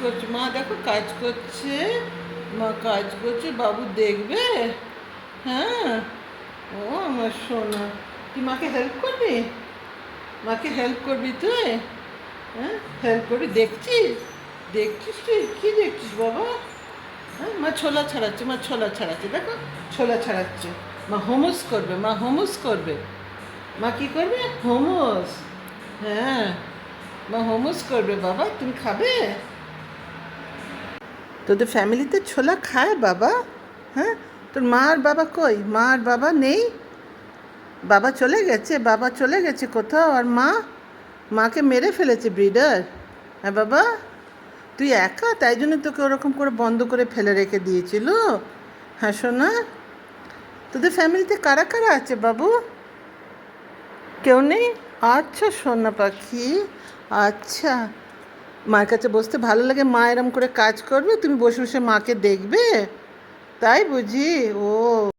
করছে, মা দেখো কাজ করছে, মা কাজ করছে, বাবু দেখবে। হ্যাঁ, ও আমার সোনা, তুই মাকে হেল্প করবি? মাকে হেল্প করবি তুই? হ্যাঁ, হেল্প করবি? দেখছিস, দেখছিস তুই কি দেখছিস বাবা? হ্যাঁ, মা ছোলা ছাড়াচ্ছে, মা ছোলা ছাড়াচ্ছে, দেখো ছোলা ছাড়াচ্ছে। মা হোমস করবে, মা হোমস করবে। মা কি করবে? হোমস। হ্যাঁ, মা হোমস করবে বাবা, তুমি খাবে? তোদের ফ্যামিলিতে ছোলা খায় বাবা? হ্যাঁ, তোর মা আর বাবা কই? মা আর বাবা নেই? বাবা চলে গেছে, বাবা চলে গেছে কোথাও, আর মা? মাকে মেরে ফেলেছে ব্রিডার। হ্যাঁ বাবা, তুই একা, তাই জন্য তোকে ওরকম করে বন্ধ করে ফেলে রেখে দিয়েছিল? হ্যাঁ সোনা, তোদের ফ্যামিলিতে কারা কারা আছে বাবু? কেউ নেই? আচ্ছা সোনা পাখি, আচ্ছা। মার কাছে বসতে ভালো লাগে, মা এরম করে কাজ করবে, তুমি বসে বসে মাকে দেখবে, তাই বুঝি? ও।